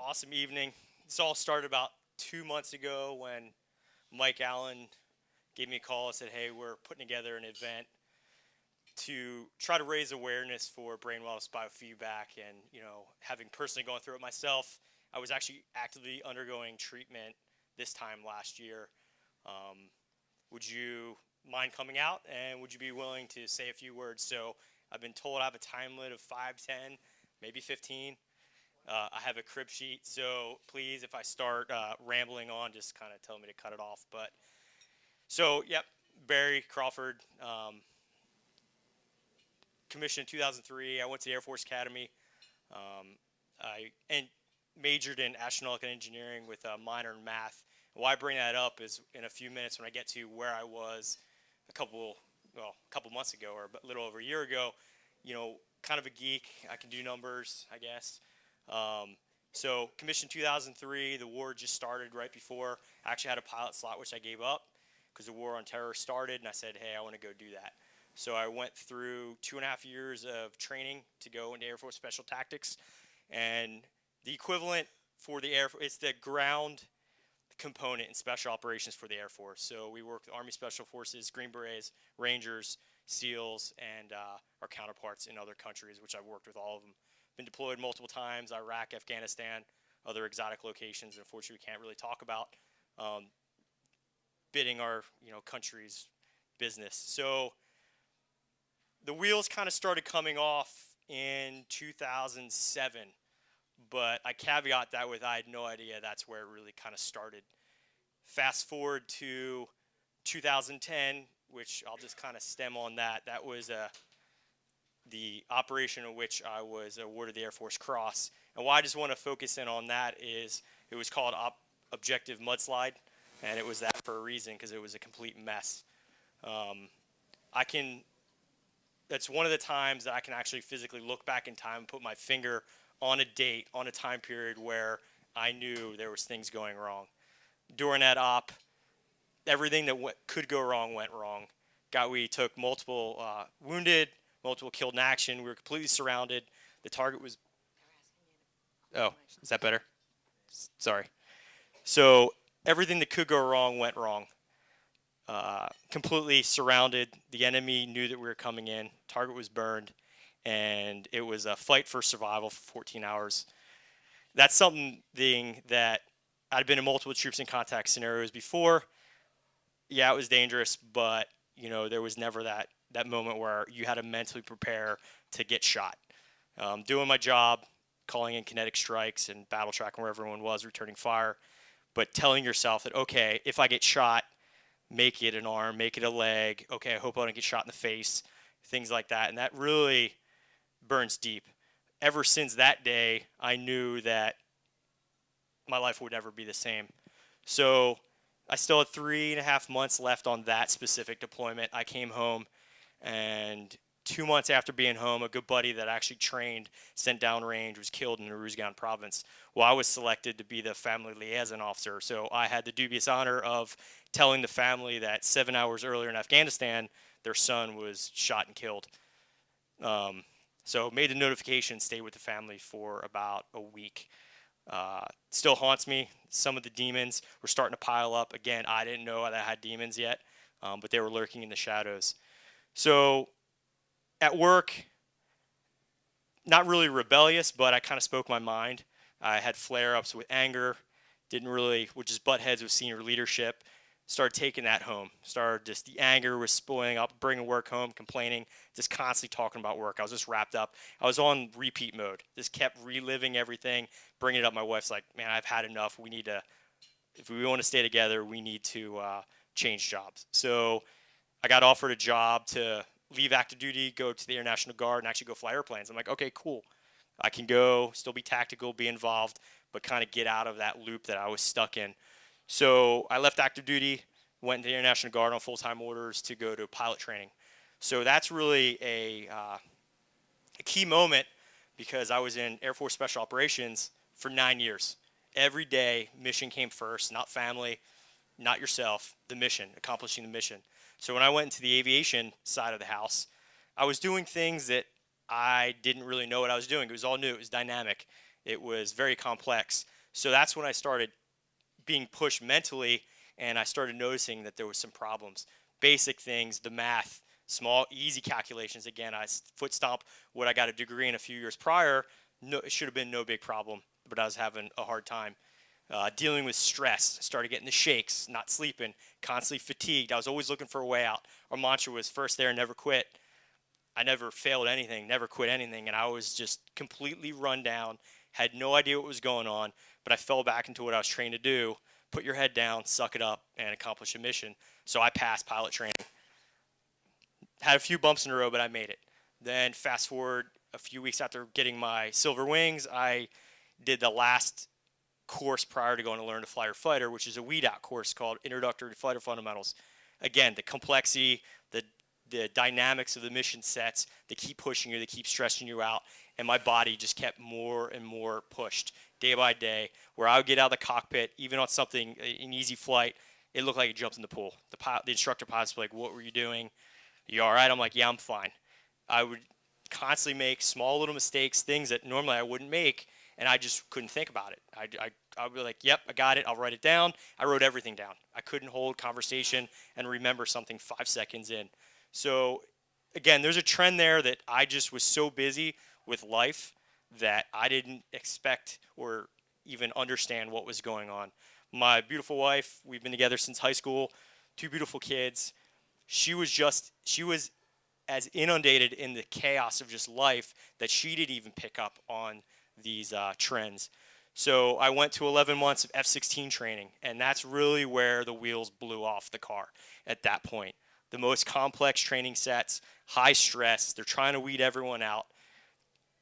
awesome evening. This all started about 2 months ago when Mike Allen gave me a call and said, hey, we're putting together an event to try to raise awareness for brain wellness biofeedback. And, having personally gone through it myself, I was actually actively undergoing treatment this time last year. Would you mind coming out, and would you be willing to say a few words? So I've been told I have a time limit of 5, 10, maybe 15. I have a crib sheet, so please, if I start rambling on, just kind of tell me to cut it off. But so, yep, Barry Crawford, commissioned in 2003. I went to the Air Force Academy. I majored in astronautical engineering with a minor in math. And why I bring that up is in a few minutes when I get to where I was a couple months ago, or a little over a year ago. Kind of a geek. I can do numbers, I guess. So commissioned 2003, the war just started right before. I actually had a pilot slot, which I gave up because the war on terror started, and I said, hey, I want to go do that. So I went through 2.5 years of training to go into Air Force Special Tactics, and the equivalent for the Air Force, it's the ground component in Special Operations for the Air Force. So we work with Army Special Forces, Green Berets, Rangers, SEALs, and our counterparts in other countries, which I've worked with all of them. Been deployed multiple times, Iraq, Afghanistan, other exotic locations, unfortunately we can't really talk about, bidding our country's business. So the wheels kind of started coming off in 2007, but I caveat that with I had no idea that's where it really kind of started. Fast forward to 2010, which I'll just kind of stem on that. That was the operation in which I was awarded the Air Force Cross. And why I just want to focus in on that is it was called Objective Mudslide, and it was that for a reason, because it was a complete mess. That's one of the times that I can actually physically look back in time and put my finger on a date, on a time period where I knew there was things going wrong. During that op, everything that could go wrong went wrong. We took multiple wounded, multiple killed in action. We were completely surrounded. The target was... Oh, is that better? Sorry. So everything that could go wrong went wrong. Completely surrounded. The enemy knew that we were coming in. Target was burned. And it was a fight for survival for 14 hours. That's something that I'd been in multiple troops in contact scenarios before. Yeah, it was dangerous, but there was never that moment where you had to mentally prepare to get shot. Doing my job, calling in kinetic strikes and battle tracking where everyone was, returning fire, but telling yourself that, okay, if I get shot, make it an arm, make it a leg. Okay, I hope I don't get shot in the face, things like that. And that really burns deep. Ever since that day, I knew that my life would never be the same. So I still had 3.5 months left on that specific deployment. I came home, and 2 months after being home, a good buddy that actually trained, sent downrange, was killed in the Uruzgan province. Well, I was selected to be the family liaison officer, so I had the dubious honor of telling the family that 7 hours earlier in Afghanistan, their son was shot and killed. So made the notification, stayed with the family for about a week. Still haunts me. Some of the demons were starting to pile up. Again, I didn't know that I had demons yet, but they were lurking in the shadows. So at work, not really rebellious, but I kind of spoke my mind. I had flare-ups with anger, would just butt heads with senior leadership. Started taking that home. The anger was spoiling up, bringing work home, complaining, just constantly talking about work. I was just wrapped up. I was on repeat mode. Just kept reliving everything, bringing it up. My wife's like, man, I've had enough. If we want to stay together, we need to change jobs. So I got offered a job to leave active duty, go to the Air National Guard, and actually go fly airplanes. I'm like, okay, cool. I can go, still be tactical, be involved, but kind of get out of that loop that I was stuck in. So I left active duty, went to the Air National Guard on full-time orders to go to pilot training. So that's really a key moment, because I was in Air Force Special Operations for 9 years. Every day, mission came first, not family, not yourself, the mission, accomplishing the mission. So when I went into the aviation side of the house, I was doing things that I didn't really know what I was doing. It was all new. It was dynamic. It was very complex. So that's when I started being pushed mentally, and I started noticing that there was some problems. Basic things, the math, small, easy calculations. Again, I foot stomp what I got a degree in a few years prior. No, it should have been no big problem, but I was having a hard time. Dealing with stress, started getting the shakes, not sleeping, constantly fatigued. I was always looking for a way out. Our mantra was first there, never quit. I never failed anything, never quit anything, and I was just completely run down, had no idea what was going on, but I fell back into what I was trained to do: put your head down, suck it up, and accomplish a mission. So I passed pilot training. Had a few bumps in the road, but I made it. Then fast forward a few weeks after getting my silver wings, I did the last course prior to going to learn to fly or fighter, which is a weed out course called Introductory to Fighter Fundamentals. Again, the complexity, the dynamics of the mission sets, they keep pushing you, they keep stressing you out, and my body just kept more and more pushed day by day, where I would get out of the cockpit, even on something, an easy flight, it looked like it jumped in the pool. The instructor pilots were like, "What were you doing? You all right?" I'm like, "Yeah, I'm fine." I would constantly make small little mistakes, things that normally I wouldn't make, and I just couldn't think about it. I would be like, "Yep, I got it. I'll write it down." I wrote everything down. I couldn't hold conversation and remember something 5 seconds in. So again, there's a trend there that I just was so busy with life that I didn't expect or even understand what was going on. My beautiful wife, we've been together since high school, two beautiful kids. She was as inundated in the chaos of just life that she didn't even pick up on these trends. So I went to 11 months of F-16 training, and that's really where the wheels blew off the car at that point. The most complex training sets, high stress, they're trying to weed everyone out.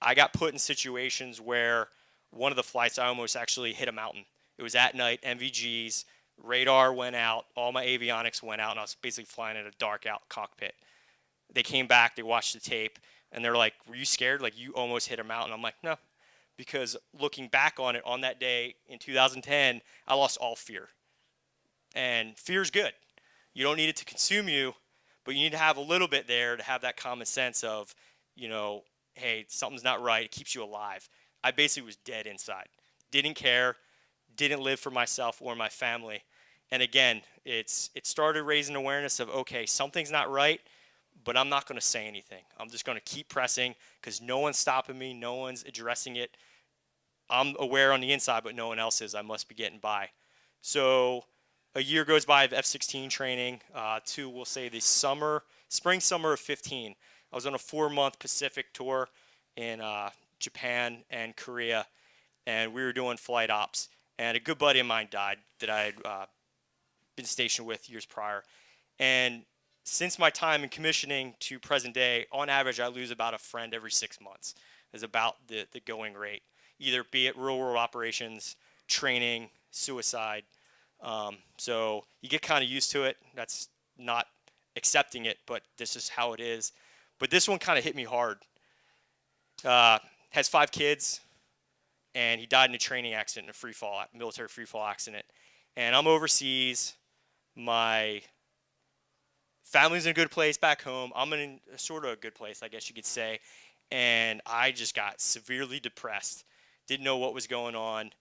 I got put in situations where one of the flights I almost actually hit a mountain. It was at night, MVGs, radar went out, all my avionics went out, and I was basically flying in a dark out cockpit. They came back, they watched the tape, and they're like, "Were you scared? Like, you almost hit a mountain?" I'm like, "No." Because looking back on it, on that day in 2010, I lost all fear. And fear's good. You don't need it to consume you, but you need to have a little bit there to have that common sense of, hey, something's not right. It keeps you alive. I basically was dead inside. Didn't care, didn't live for myself or my family. And again, it started raising awareness of, okay, something's not right, but I'm not going to say anything. I'm just going to keep pressing because no one's stopping me. No one's addressing it. I'm aware on the inside, but no one else is. I must be getting by. So a year goes by of F-16 training to, we'll say, the spring, summer of 15. I was on a 4-month Pacific tour in Japan and Korea, and we were doing flight ops. And a good buddy of mine died that I had been stationed with years prior. And since my time in commissioning to present day, on average, I lose about a friend every 6 months. Is about the going rate, either be it real world operations, training, suicide. So you get kind of used to it. That's not accepting it, but this is how it is. But this one kind of hit me hard. Has 5 kids, and he died in a training accident, in a military free fall accident. And I'm overseas. My family's in a good place back home. I'm in a sort of a good place, I guess you could say. And I just got severely depressed. Didn't know what was going on.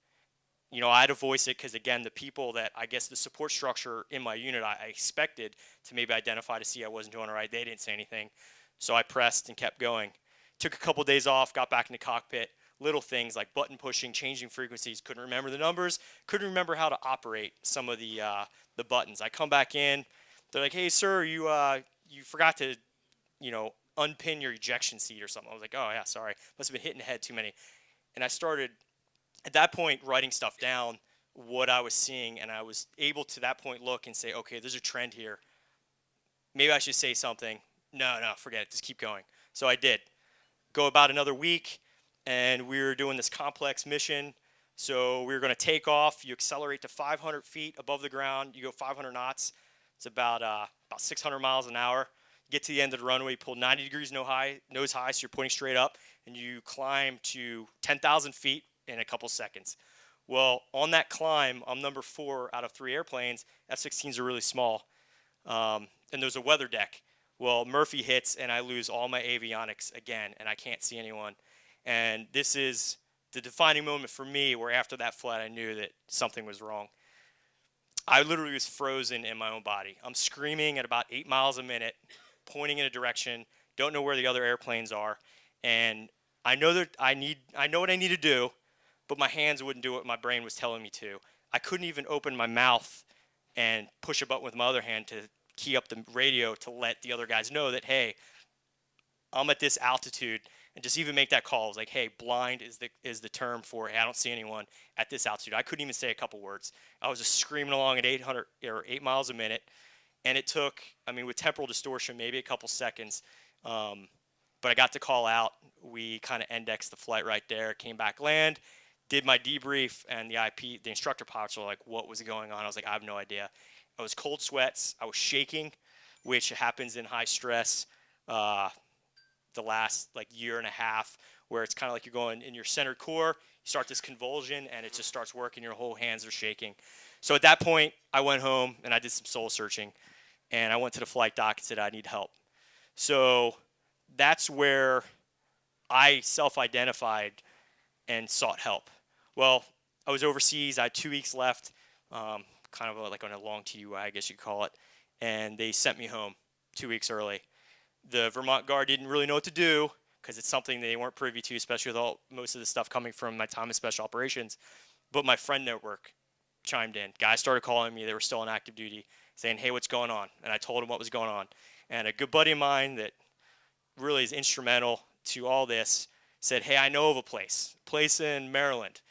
I had to voice it because, again, the people that I guess the support structure in my unit I expected to maybe identify to see I wasn't doing it right, they didn't say anything. So I pressed and kept going. Took a couple days off, got back in the cockpit. Little things like button pushing, changing frequencies. Couldn't remember the numbers. Couldn't remember how to operate some of the buttons. I come back in. They're like, "Hey, sir, you forgot to, unpin your ejection seat or something." I was like, "Oh yeah, sorry. Must have been hitting the head too many." And I started at that point writing stuff down, what I was seeing, and I was able to that point look and say, "Okay, there's a trend here. Maybe I should say something." No, forget it. Just keep going. So I did. Go about another week, and we were doing this complex mission. So we were going to take off. You accelerate to 500 feet above the ground. You go 500 knots. It's about 600 miles an hour. Get to the end of the runway, pull 90 degrees nose high, so you're pointing straight up, and you climb to 10,000 feet in a couple seconds. Well, on that climb, I'm number 4 out of 3 airplanes. F-16s are really small, and there's a weather deck. Well, Murphy hits, and I lose all my avionics again, and I can't see anyone. And this is the defining moment for me, where after that flight I knew that something was wrong. I literally was frozen in my own body. I'm screaming at about 8 miles a minute, pointing in a direction, don't know where the other airplanes are, and I know that I know what I need to do, but my hands wouldn't do what my brain was telling me to. I couldn't even open my mouth and push a button with my other hand to key up the radio to let the other guys know that, hey, I'm at this altitude, and just even make that call. It was like, hey, blind is the term for, hey, I don't see anyone at this altitude. I couldn't even say a couple words. I was just screaming along at 800 or 8 miles a minute, and it took, I mean, with temporal distortion, maybe a couple seconds, but I got the call out. We kind of indexed the flight right there, came back land, did my debrief, and the instructor pilots were like, what was going on? I was like, I have no idea. I was cold sweats. I was shaking, which happens in high stress. The last like year and a half, where it's kind of like you're going in your center core, you start this convulsion and it just starts working, your whole hands are shaking. So at that point, I went home and I did some soul searching, and I went to the flight doc and said I need help. So that's where I self-identified and sought help. Well, I was overseas, I had 2 weeks left, kind of like on a long TUI, I guess you could call it, and they sent me home 2 weeks early. The Vermont Guard didn't really know what to do, because it's something they weren't privy to, especially with most of the stuff coming from my time in special operations. But my friend network chimed in. Guys started calling me. They were still on active duty, saying, hey, what's going on? And I told them what was going on. And a good buddy of mine that really is instrumental to all this said, hey, I know of a place in Maryland.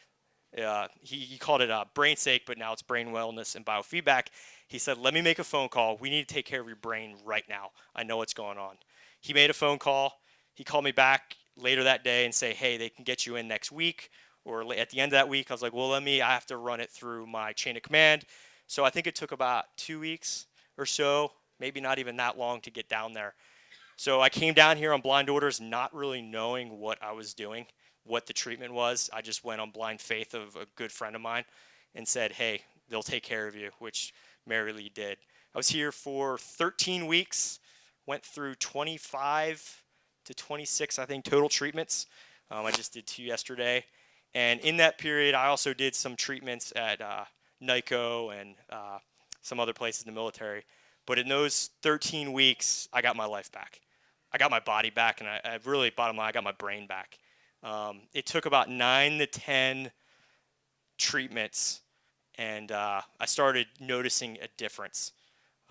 He called it Brain Sake, but now it's Brain Wellness and Biofeedback. He said, let me make a phone call. We need to take care of your brain right now. I know what's going on. He made a phone call. He called me back later that day and say, hey, they can get you in next week or at the end of that week. I was like, well, I have to run it through my chain of command. So I think it took about 2 weeks or so, maybe not even that long, to get down there. So I came down here on blind orders, not really knowing what I was doing, what the treatment was. I just went on blind faith of a good friend of mine and said, hey, they'll take care of you, which Mary Lee did. I was here for 13 weeks, went through 25 to 26, I think, total treatments. I just did 2 yesterday. And in that period, I also did some treatments at NICO and some other places in the military. But in those 13 weeks, I got my life back. I got my body back, and I really, bottom line, I got my brain back. It took about 9 to 10 treatments, and I started noticing a difference.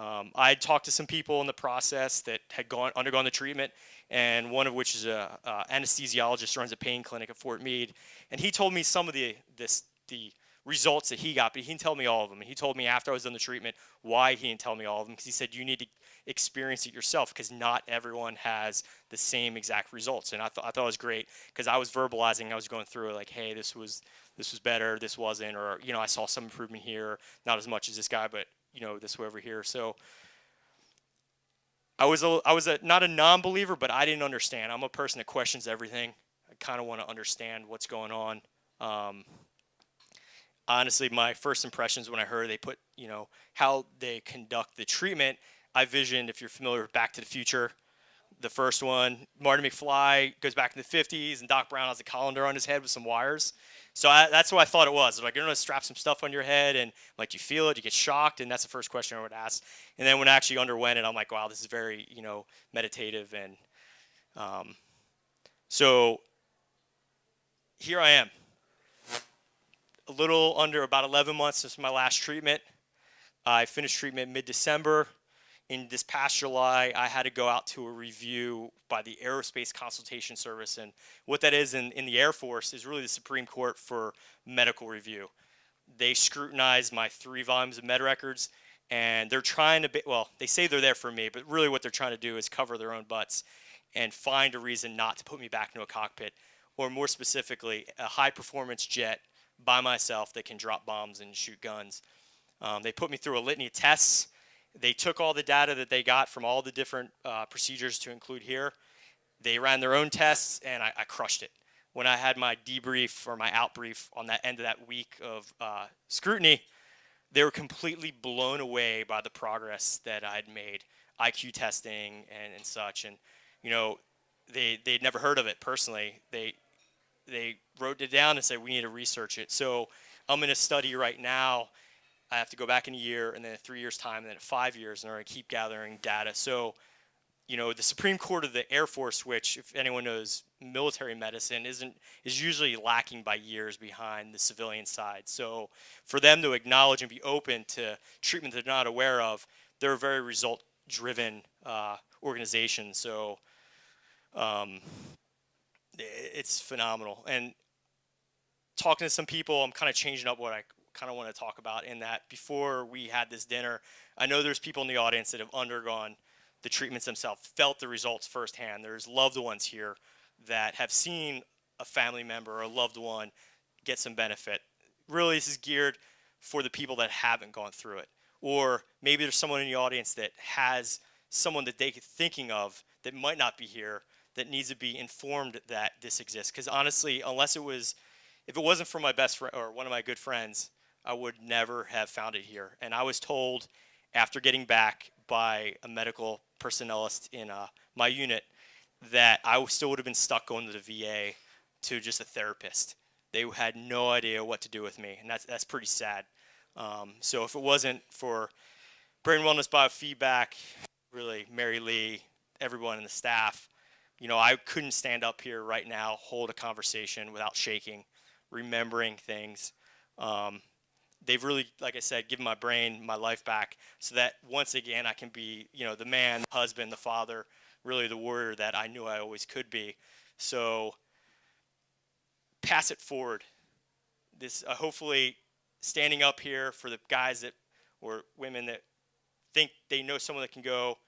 I had talked to some people in the process that had undergone the treatment, and one of which is a anesthesiologist, runs a pain clinic at Fort Meade, and he told me some of the results that he got, but he didn't tell me all of them. And he told me after I was done the treatment why he didn't tell me all of them, because he said you need to experience it yourself, because not everyone has the same exact results. And I thought it was great, because I was verbalizing, I was going through it like, hey, this was better, this wasn't, or I saw some improvement here, not as much as this guy, but this way over here. So I was not a non-believer, but I didn't understand. I'm a person that questions everything. I kind of want to understand what's going on. Honestly, my first impressions when I heard they put, how they conduct the treatment, I visioned, if you're familiar with Back to the Future, the first one, Marty McFly goes back in the 50s, and Doc Brown has a colander on his head with some wires. So that's what I thought it was. Like, you're going to strap some stuff on your head, and like, you feel it, you get shocked, and that's the first question I would ask. And then when I actually underwent it, I'm like, wow, this is very, meditative. And so here I am. A little under about 11 months since my last treatment. I finished treatment mid-December. In this past July, I had to go out to a review by the Aerospace Consultation Service. And what that is in the Air Force is really the Supreme Court for medical review. They scrutinize my 3 volumes of med records, and they're trying to, they say they're there for me, but really what they're trying to do is cover their own butts and find a reason not to put me back into a cockpit, or more specifically, a high-performance jet by myself that can drop bombs and shoot guns. They put me through a litany of tests. They took all the data that they got from all the different procedures to include here. They ran their own tests, and I crushed it. When I had my debrief or my outbrief on that end of that week of scrutiny, they were completely blown away by the progress that I had made, IQ testing and such. And, they'd never heard of it personally. they wrote it down and said, we need to research it. So I'm in a study right now. I have to go back in a year, and then in 3 years' time, and then in 5 years, and I'm going to keep gathering data. So, the Supreme Court of the Air Force, which, if anyone knows military medicine, is usually lacking by years behind the civilian side. So for them to acknowledge and be open to treatment they're not aware of, they're a very result-driven organization. So um, it's phenomenal. And talking to some people, I'm kind of changing up what I kind of want to talk about, in that before we had this dinner, I know there's people in the audience that have undergone the treatments themselves, felt the results firsthand. There's loved ones here that have seen a family member or a loved one get some benefit. Really, this is geared for the people that haven't gone through it. Or maybe there's someone in the audience that has someone that they're thinking of that might not be here, that needs to be informed that this exists. Because honestly, if it wasn't for my best friend or one of my good friends, I would never have found it here. And I was told after getting back by a medical personnelist in my unit that I still would have been stuck going to the VA to just a therapist. They had no idea what to do with me, and that's pretty sad. So if it wasn't for Brain Wellness Biofeedback, really Mary Lee, everyone in the staff, I couldn't stand up here right now, hold a conversation without shaking, remembering things. They've really, like I said, given my brain, my life back, so that once again I can be, the man, the husband, the father, really the warrior that I knew I always could be. So pass it forward. This hopefully standing up here for the guys that or women that think they know someone that can go,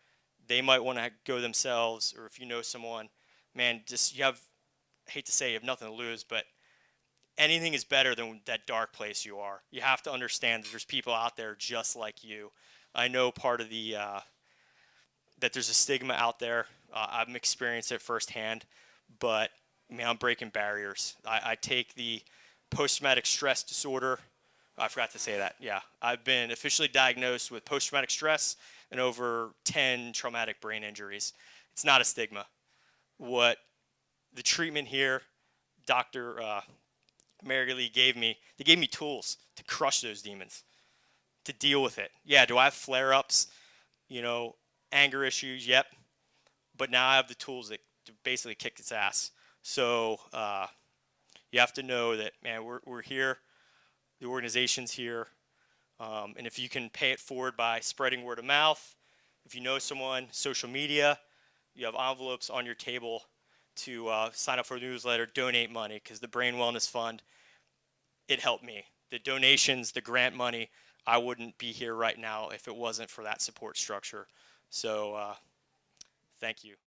they might want to go themselves, or if you know someone, man, just I hate to say you have nothing to lose, but anything is better than that dark place you are. You have to understand that there's people out there just like you. I know part of the that there's a stigma out there. I've experienced it firsthand, but I'm breaking barriers. I take the post-traumatic stress disorder. I forgot to say that. Yeah, I've been officially diagnosed with post-traumatic stress and over 10 traumatic brain injuries. It's not a stigma. What the treatment here, Dr. Mary Lee they gave me tools to crush those demons, to deal with it. Yeah, do I have flare-ups, anger issues? Yep. But now I have the tools that to basically kick its ass. So you have to know that, man, we're here. The organization's here. And if you can pay it forward by spreading word of mouth, if you know someone, social media, you have envelopes on your table to sign up for the newsletter, donate money, because the Brain Wellness Fund, it helped me. The donations, the grant money, I wouldn't be here right now if it wasn't for that support structure. So thank you.